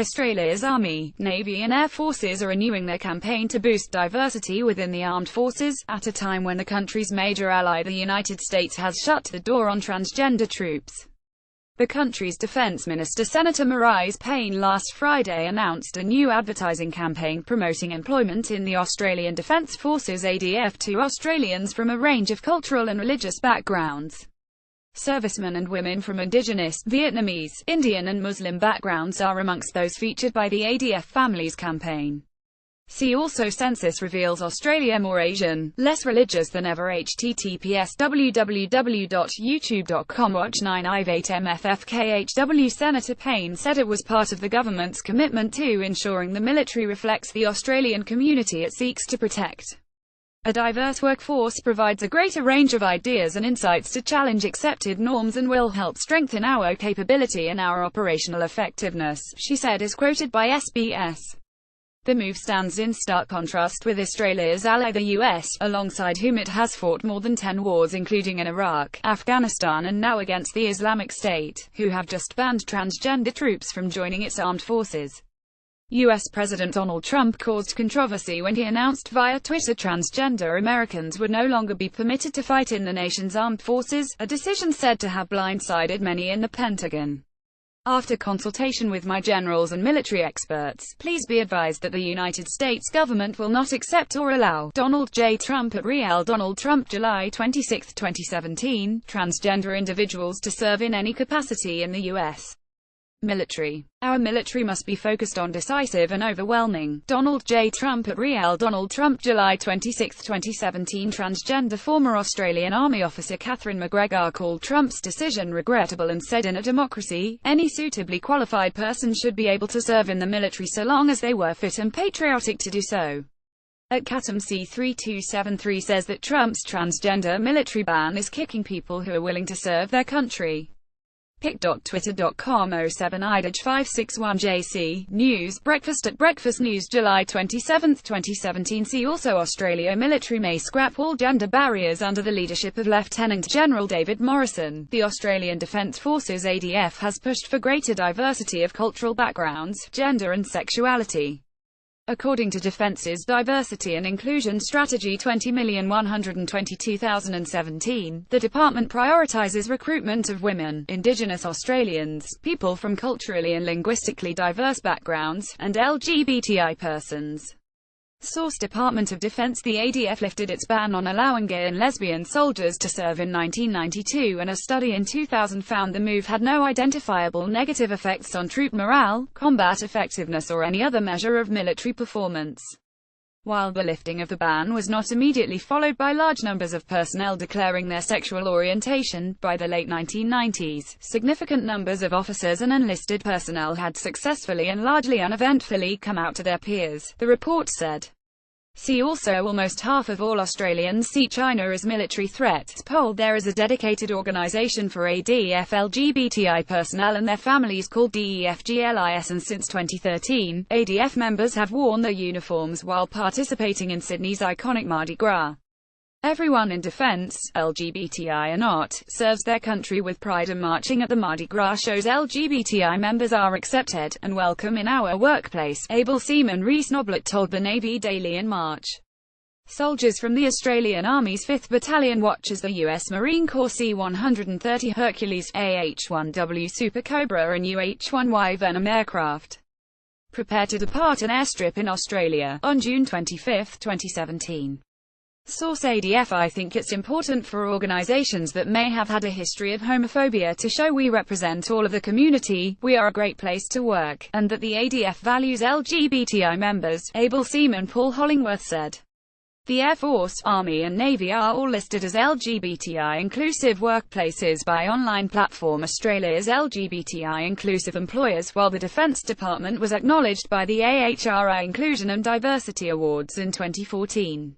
Australia's Army, Navy and Air Forces are renewing their campaign to boost diversity within the armed forces, at a time when the country's major ally, the United States, has shut the door on transgender troops. The country's defense minister, Senator Marise Payne, last Friday announced a new advertising campaign promoting employment in the Australian Defence Forces (ADF) to Australians from a range of cultural and religious backgrounds. Servicemen and women from Indigenous, Vietnamese, Indian and Muslim backgrounds are amongst those featured by the ADF Families campaign. See also: Census reveals Australia more Asian, less religious than ever. https://www.youtube.com Watch 958MFFKHW. Senator Payne said it was part of the government's commitment to ensuring the military reflects the Australian community it seeks to protect. A diverse workforce provides a greater range of ideas and insights to challenge accepted norms and will help strengthen our capability and our operational effectiveness, she said, as quoted by SBS. The move stands in stark contrast with Australia's ally, the US, alongside whom it has fought more than 10 wars, including in Iraq, Afghanistan and now against the Islamic State, who have just banned transgender troops from joining its armed forces. U.S. President Donald Trump caused controversy when he announced via Twitter transgender Americans would no longer be permitted to fight in the nation's armed forces, a decision said to have blindsided many in the Pentagon. After consultation with my generals and military experts, please be advised that the United States government will not accept or allow Donald J. Trump at Real Donald Trump, July 26, 2017, transgender individuals to serve in any capacity in the U.S. military. Our military must be focused on decisive and overwhelming. Donald J. Trump at Real Donald Trump, July 26, 2017. Transgender former Australian Army officer Catherine McGregor called Trump's decision regrettable and said, in a democracy, any suitably qualified person should be able to serve in the military so long as they were fit and patriotic to do so. At Catum C3273 says that Trump's transgender military ban is kicking people who are willing to serve their country. pic.twitter.com 07IDAJ561JC News Breakfast at Breakfast News, July 27, 2017. See also: Australia military may scrap all gender barriers under the leadership of Lieutenant General David Morrison. The Australian Defence Forces (ADF) has pushed for greater diversity of cultural backgrounds, gender and sexuality. According to Defence's Diversity and Inclusion Strategy 20,122,017, the department prioritizes recruitment of women, Indigenous Australians, people from culturally and linguistically diverse backgrounds, and LGBTI persons. Source: Department of Defense. The ADF lifted its ban on allowing gay and lesbian soldiers to serve in 1992, and a study in 2000 found the move had no identifiable negative effects on troop morale, combat effectiveness or any other measure of military performance. While the lifting of the ban was not immediately followed by large numbers of personnel declaring their sexual orientation, by the late 1990s, significant numbers of officers and enlisted personnel had successfully and largely uneventfully come out to their peers, the report said. See also: almost half of all Australians see China as military threat. Poll: there is a dedicated organisation for ADF LGBTI personnel and their families called DEFGLIS, and since 2013, ADF members have worn their uniforms while participating in Sydney's iconic Mardi Gras. Everyone in defence, LGBTI or not, serves their country with pride, and marching at the Mardi Gras shows LGBTI members are accepted and welcome in our workplace, Able Seaman Reece Noblet told the Navy Daily in March. Soldiers from the Australian Army's 5th Battalion watch as the US Marine Corps C-130 Hercules, AH-1W Super Cobra and UH-1Y Venom aircraft prepare to depart an airstrip in Australia on June 25, 2017. Source: ADF. I think it's important for organizations that may have had a history of homophobia to show we represent all of the community, we are a great place to work, and that the ADF values LGBTI members, Able Seaman Paul Hollingworth said. The Air Force, Army and Navy are all listed as LGBTI-inclusive workplaces by online platform Australia's LGBTI-inclusive employers, while the Defence Department was acknowledged by the AHRI Inclusion and Diversity Awards in 2014.